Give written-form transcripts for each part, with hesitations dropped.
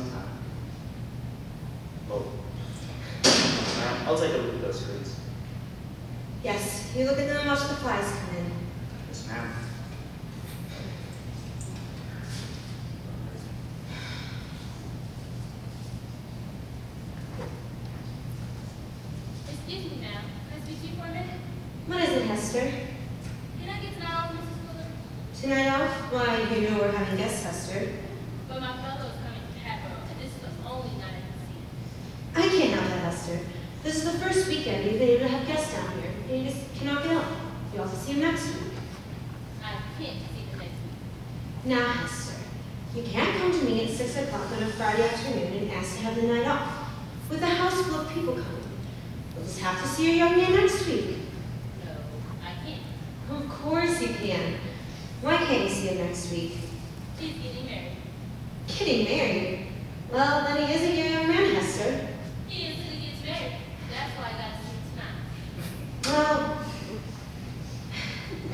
sometime. Oh. I'll take a look at those screens. Yes, you look at them and watch the flies come in. Yes, ma'am. Excuse me, ma'am. Can I speak to you for a minute? What is it, Hester? Can I get tonight off, Mrs. Fuller? Tonight off? Why, you know we're having guests, Hester. But my fellow's coming to Hatboro, and this is the only night I can see him. I can't help that, Hester. This is the first weekend you've been able to have guests down here, and you just cannot get up. You also see him next week. I can't see the next week. Now, Hester, you can't come to me at 6 o'clock on a Friday afternoon and ask to have the night off, with a house full of people coming. We'll just have to see your young man next week. No, I can't. Of course you can. Why can't you see him next week? He's getting married. Getting married? Well, then he isn't your young man, Hester. He is till he gets married. That's why I got to see him tonight. Well,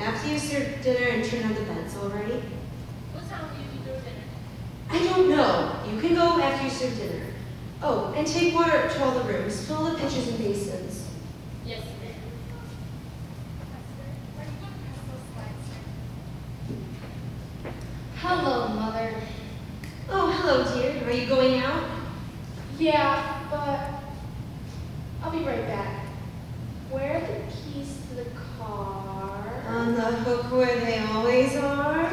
after you serve dinner and turn on the beds already? What time will you be through dinner? I don't know. You can go after you serve dinner. Oh, and take water to all the rooms. Fill the pitchers and basins. Yes, ma'am. Hello, Mother. Oh, hello, dear. Are you going out? Yeah, but I'll be right back. Where are the keys to the car? On the hook where they always are.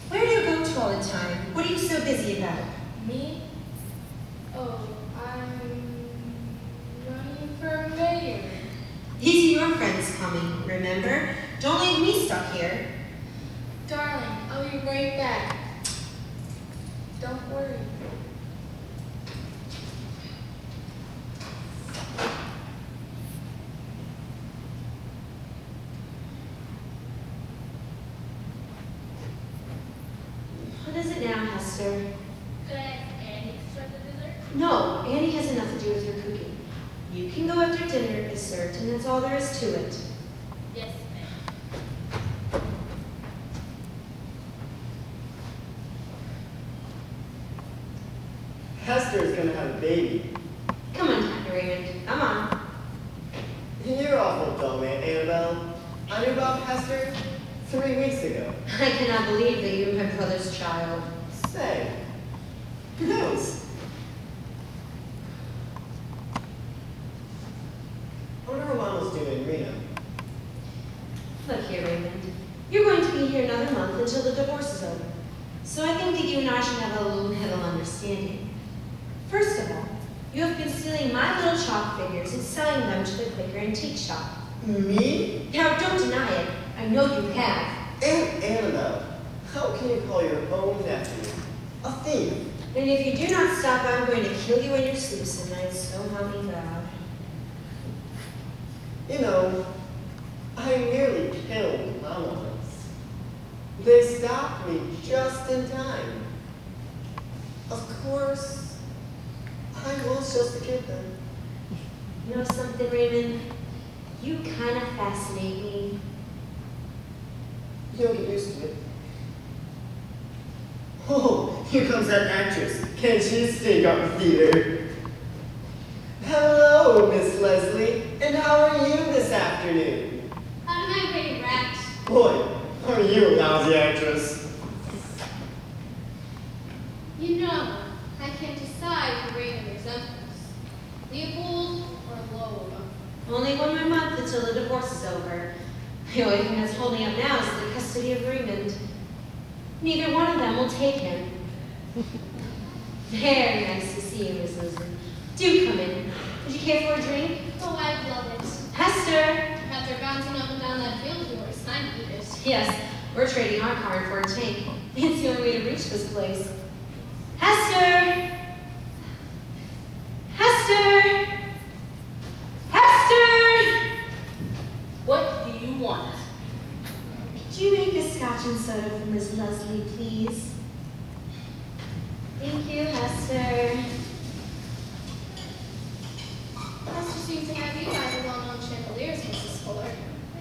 Where do you go to all the time? What are you so busy about? Me? Oh, I'm running for mayor. These are your friends coming, remember? Don't leave me stuck here. Darling, I'll be right back. Don't worry. What is it now, Hester? Could I ask Annie to serve the dessert? No, Annie has enough to do with your cooking. You can go after dinner is served, and that's all there is to it. Yes, ma'am. Hester's gonna have a baby. Come on, Dr. Raymond. Come on. You're awful dumb, Aunt Annabelle. I knew about Hester 3 weeks ago. I cannot believe that you are my brother's child. Say, who knows? I wonder what Ronald's doing in Reno. Look here, Raymond. You're going to be here another month until the divorce is over. So I think that you and I should have a little bit of understanding. First of all, you have been stealing my little chalk figures and selling them to the Quaker antique shop. Me? Now, don't deny it. I know you have. Aunt Annabelle, how can you call your own nephew a thief? And if you do not stop, I'm going to kill you in your sleep tonight, so help me God. You know, I nearly killed Mama once. They stopped me just in time. Of course, I was just a kid then. You know something, Raymond? You kind of fascinate me. You'll get used to it. Oh, here comes that actress. Can she sing on the theater? Hello, Miss Leslie. And how are you this afternoon? How do I pay rat? Boy, are you a lousy actress? You know, I can't decide who Raymond resembles. Leopold or Lola. Only 1 more month until the divorce is over. The only thing that's holding up now is the custody of Raymond. Neither one of them will take him. Very nice to see you, Miss Lisbon. Do come in. Would you care for a drink? Oh, I love it. Hester! After bouncing up and down that field of yours, I need it. Yes, we're trading our car for a tank. It's the only way to reach this place. Hester! Hester! Hester! What do you want? Could you make a scotch and soda for Miss Leslie, please? Thank you, Hester. Hester seems to have you by the well-known chandeliers, Mrs. Fuller.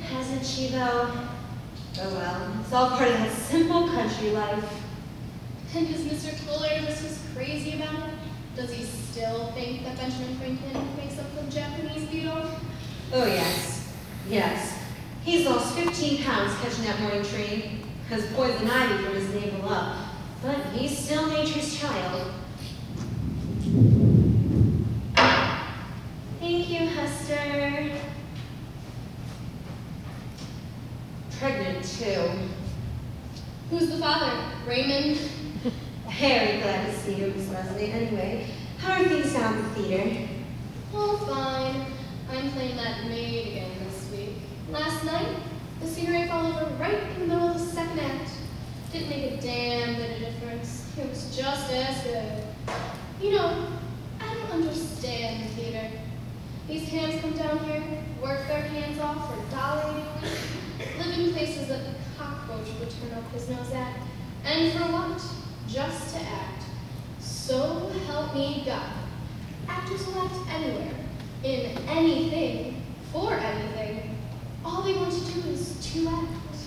Hasn't she, though? Oh well, it's all part of that simple country life. And is Mr. Fuller just as crazy about it? Does he still think that Benjamin Franklin makes up the Japanese beetle? Oh, yes. Yes. He's lost 15 pounds catching that morning train. Has poison ivy from his navel up. But he's still nature's child. Thank you, Hester. Pregnant, too. Who's the father? Raymond? Very glad to see you, Miss Leslie. Anyway, how are things down at the theater? Oh, fine. I'm playing that maid again this week. Last night, the scenery fell over right in the middle of the second act. Didn't make a damn bit of difference. It was just as good. You know, I don't understand the theater. These hands come down here, work their hands off for $1.80, live in places that the cockroach would turn up his nose at. And for what? Just to act. So help me God. Actors will act anywhere, in anything, for anything. All they want to do is to act.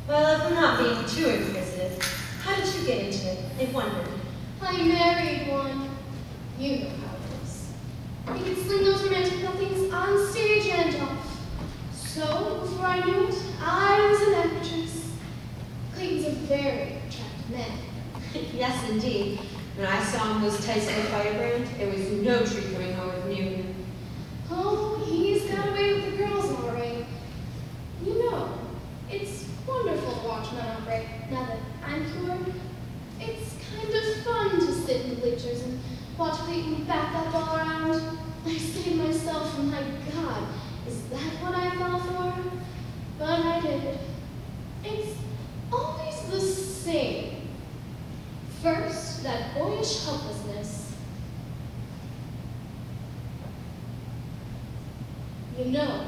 Well, if I'm not being too inquisitive, how did you get into it? I wondered. I married one. You know how it is. He could sling those romantic nothings on stage and off. So, before I knew it, I was an actress. Clayton's a very attractive man. Yes, indeed. When I saw him those tights like a firebrand, it was no treat coming home with Newton. Oh, he's got away with the girls all right. You know, it's wonderful to watch men operate now that I'm cured. It's kind of fun to sit in the bleachers and watch Clayton bat that ball around. I say to myself, my God, is that what I fell for? But I did. It's always the same. First, that boyish helplessness. You know,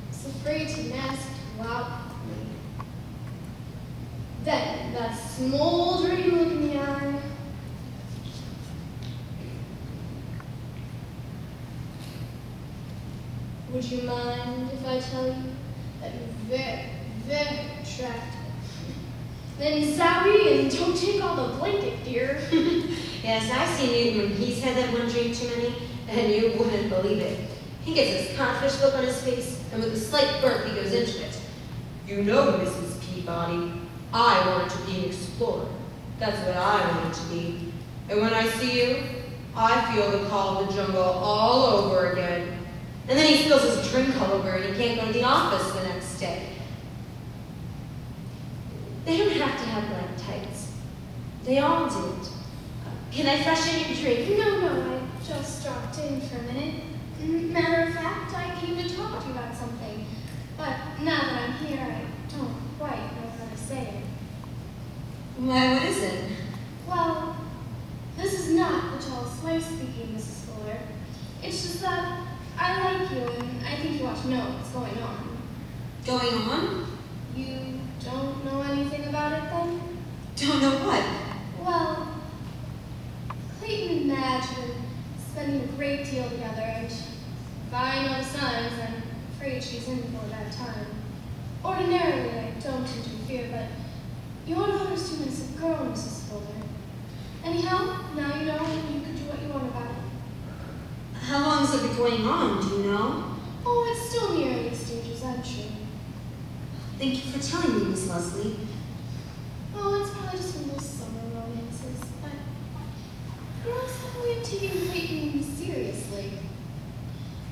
it's afraid to mask loudly. Then, that smoldering look in the eye. Would you mind if I tell you that you're very, very attractive? Then zowie and don't take all the blanket, dear. Yes, I've seen Newton when he's had that one drink too many, and you wouldn't believe it. He gets this codfish look on his face, and with a slight burp, he goes into it. You know, Mrs. Peabody, I wanted to be an explorer. That's what I wanted to be. And when I see you, I feel the call of the jungle all over again. And then he spills his drink all over, and he can't go to the office the next day. They don't have to have black tights. They all do it. Can I freshen your drink? No, I just dropped in for a minute. Matter of fact, I came to talk to you about something. But now that I'm here, I don't quite know how to say it. Why, what is it? Well, this is not the tallest wife speaking, Mrs. Fuller. It's just that I like you, and I think you ought to know what's going on. Going on? You don't know anything about it, then? Don't know what. Well, Clayton and Madge have been spending a great deal together, and if I know the signs, I'm afraid she's in for that time. Ordinarily, I don't interfere, but your daughter's too nice a girl, Mrs. Fuller. Anyhow, now you know, and you can do what you want about it. How long has it been going on, do you know? Oh, it's still in the early stages, I'm sure. Thank you for telling me, Miss Leslie. Oh, it's probably just one of those summer romances, but girls have a way of taking Clayton seriously.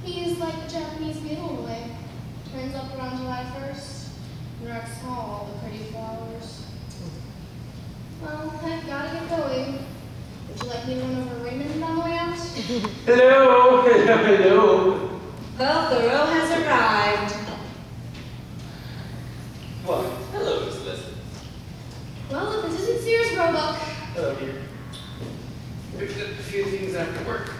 He is like the Japanese beetle in a way. Turns up around July 1st and wrecks all the pretty flowers. Well, I've got to get going. Would you like me to run over Raymond on the way out? Hello. Well, Thoreau has arrived. Why, hello, Miss Leslie. Well, if this isn't Sears Roebuck. Hello, dear. Picked up a few things after work.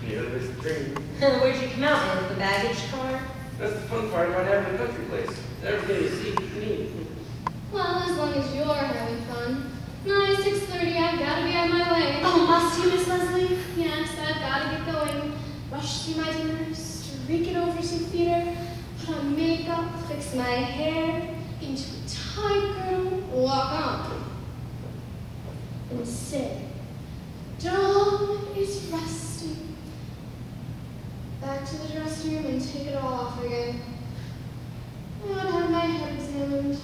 The other's dream. Where'd you come out in? The baggage car? That's the fun part about having a country place. Every day you see what you need. Well, as long as you're having fun. No, it's 6:30. I've got to be on my way. Oh, must you, Miss Leslie? Yes, I've got to get going. Rush through my dinner, streak it over some theater, put on makeup, fix my hair, into a tight girdle, walk on. and say, dawn is rusty. Back to the dressing room and take it all off again. I want to have my head examined.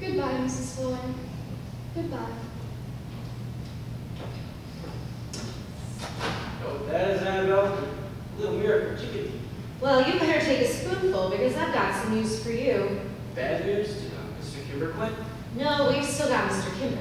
Goodbye, Mrs. Fuller. Goodbye. Oh, that is Annabelle. Little miracle chicken. Well, you better take a spoonful because I've got some news for you. Bad news? Mr. Kimber quit? No, we've still got Mr.